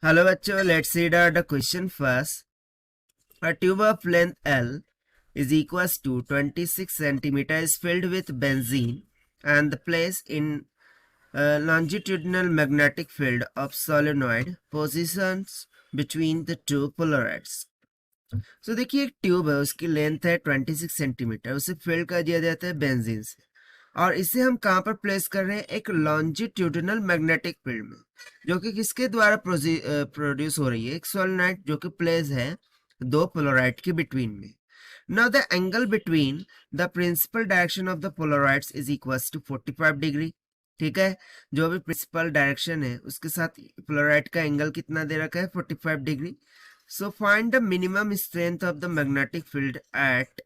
Hello बच्चों, let's read out the question first. A tube of length L is equals to 26 centimeter is filled with benzene and placed in a longitudinal magnetic field of solenoid positions between the two polarities. So देखिए एक tube है, उसकी length है 26 centimetre, उसे fill कर दिया जाता है बेंजीन से और इसे हम कहाँ पर प्लेस कर रहे हैं? एक लॉन्जिट्यूडिनल मैग्नेटिक फील्ड में, जो कि किसके द्वारा प्रोड्यूस हो रही है? एक सोलेनोइड जो कि प्लेस है दो पोलराइड के बिटवीन में. Now the angle between the principal direction of the polaroids is equals to 45 degree. ठीक है, जो भी प्रिंसिपल डायरेक्शन है उसके साथ पोलराइड का एंगल कितना दे रखा है? 45 degree. So find the minimum strength of the magnetic field at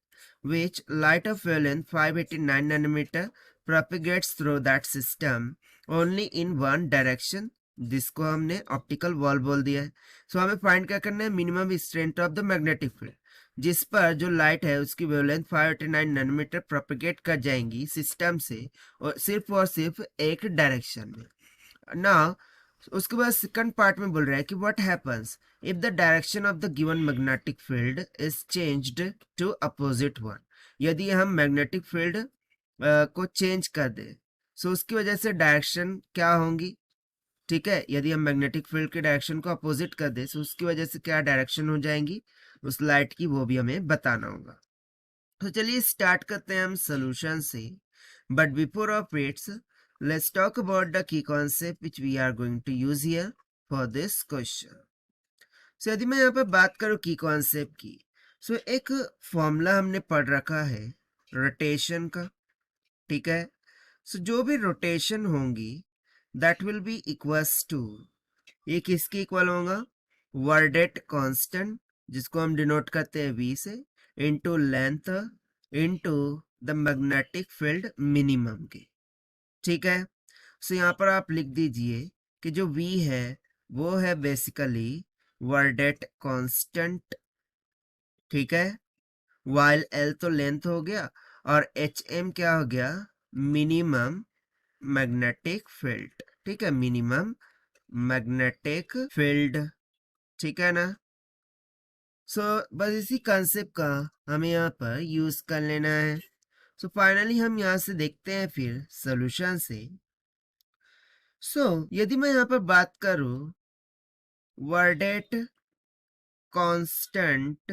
which light of wavelength 589 nanometer propagates through that system only in one direction. जिसको हमने ऑप्टिकल वॉल बोल दिया है. सो हमें फाइंड क्या करना है? Minimum strength of the magnetic field जिस पर जो लाइट है उसकी वेवलेंथ 589 नैनोमीटर प्रोपेगेट कर जाएंगी सिस्टम से और सिर्फ एक डायरेक्शन में. नाउ उसके बाद सेकंड पार्ट में बोल रहा है कि what happens if the direction of the given magnetic field is changed to opposite one. यदि हम मैग्नेटिक फील्ड को चेंज कर दे सो उसकी वजह से डायरेक्शन क्या होंगी? ठीक है, यदि हम मैग्नेटिक फील्ड के डायरेक्शन को अपोजिट कर दे तो उसकी वजह से क्या डायरेक्शन हो जाएंगी उस लाइट की, वो भी हमें बताना होगा. तो चलिए स्टार्ट करते हैं हम सोल्यूशन से. But before of its let's talk about the key concept which we are going to use here for this question. So यदि मैं यहाँ पर बात करूँ की कॉन्सेप्ट की, so एक फॉर्मूला हमने पढ़ रखा है रोटेशन का. ठीक है, so जो भी रोटेशन होंगी that will be equals to, ये किसके इक्वल होगा? वर्डेट कांस्टेंट जिसको हम डिनोट करते हैं v से, into length into the magnetic field minimum के. ठीक है, सो यहाँ पर आप लिख दीजिए कि जो v है वो है बेसिकली वर्डेट कांस्टेंट. ठीक है, वाइल l तो लेंथ हो गया और hm क्या हो गया? Minimum magnetic field. ठीक है, मिनिमम मैग्नेटिक फील्ड. ठीक है ना? सो बस इसी कंसेप्ट का हमें यहाँ पर यूज कर लेना है. सो फाइनली हम यहाँ से देखते हैं फिर सोल्यूशन से. यदि मैं यहाँ पर बात करूं वर्डेट कांस्टेंट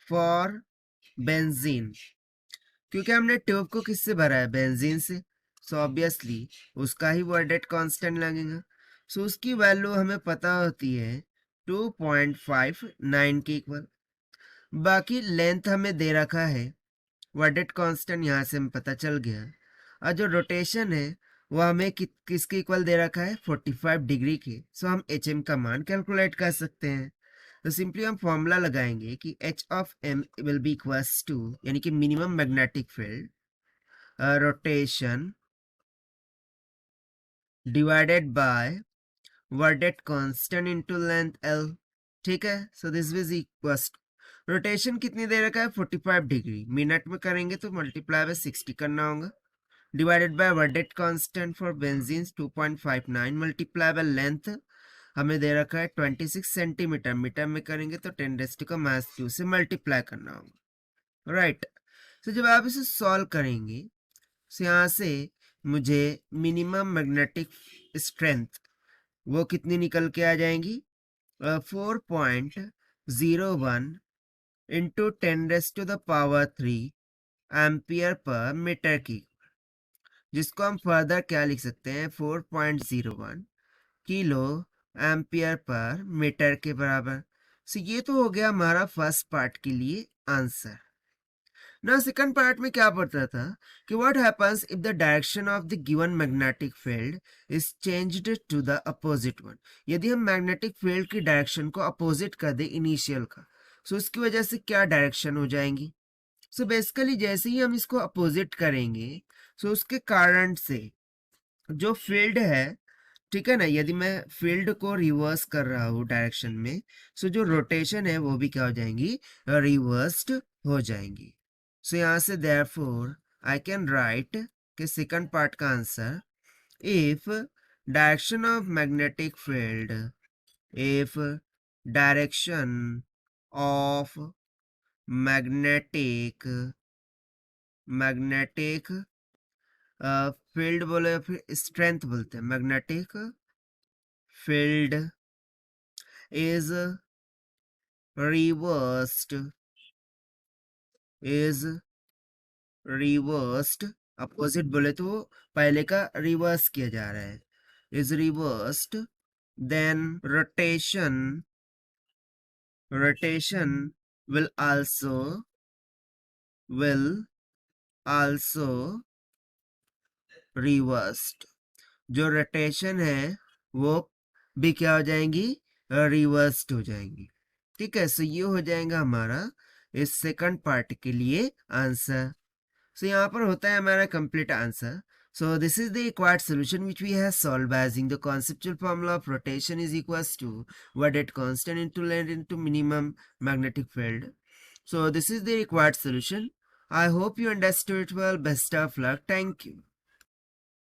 फॉर बेंजीन, क्योंकि हमने ट्यूब को किससे भरा है? बेंजीन से. सो ऑब्वियसली उसका ही वर्डेट कांस्टेंट लगेगा. सो उसकी वैल्यू हमें पता होती है 2.59 के इक्वल. बाकी लेंथ हमें दे रखा है, वर्डेट कांस्टेंट यहाँ से हमें पता चल गया. और जो रोटेशन है वो हमें किसके इक्वल दे रखा है? 45 डिग्री के. सो हम एच एम का मान कैलकुलेट कर सकते हैं. तो सिंपली हम फॉर्मूला लगाएंगे कि H of M will be equals to, यानी कि minimum magnetic field rotation divided by Verdet constant into length L. ठीक है, so this is equals, rotation कितनी दे रखा है? 45 डिग्री. मिनट में करेंगे तो मल्टीप्लाई बाय 60 करना होगा, divided by Verdet constant for benzene 2.59 multiply by length हमें दे रखा है 26 सेंटीमीटर. मीटर में करेंगे तो 10⁻⁻² से मल्टीप्लाई करना होगा. राइट, तो जब आप इसे सॉल्व करेंगे तो यहाँ से मुझे मिनिमम मैग्नेटिक स्ट्रेंथ वो कितनी निकल के आ जाएंगी? 4.01 इंटू 10⁻³ एम्पियर पर मीटर की, जिसको हम फर्दर क्या लिख सकते हैं? 4.01 किलो एम्पियर पर मीटर के बराबर. सो ये तो हो गया हमारा फर्स्ट पार्ट के लिए आंसर. ना सेकंड पार्ट में क्या पढ़ता था कि what happens if the direction of the given magnetic field is changed to the opposite one. यदि हम मैग्नेटिक फील्ड की डायरेक्शन को अपोजिट कर दे इनिशियल का, सो उसकी वजह से क्या डायरेक्शन हो जाएंगी? सो बेसिकली जैसे ही हम इसको अपोजिट करेंगे सो उसके कारण से जो फील्ड है, ठीक है ना, यदि मैं फील्ड को रिवर्स कर रहा हूँ डायरेक्शन में, सो जो रोटेशन है वो भी क्या हो जाएंगी? रिवर्स्ड हो जाएंगी. सो यहाँ से देयरफॉर आई कैन राइट के सेकंड पार्ट का answer, if direction of magnetic field. If direction of magnetic field बोले या फिर स्ट्रेंथ बोलते हैं, magnetic field is reversed opposite बोले तो वो पहले का रिवर्स किया जा रहा है, is reversed, then rotation will also reversed. जो रोटेशन है वो भी क्या हो जाएंगी, रिवर्स्ड हो जाएंगी. ठीक है, सो ये हो जाएगा हमारा इस सेकंड पार्ट के लिए आंसर. सो यहाँ पर होता है हमारा complete answer. So this is the required solution which we have solved by using the conceptual formula of rotation is equals to weighted constant into length into minimum magnetic field. So this is the required solution. I hope you understood it well. Best of luck. Thank you.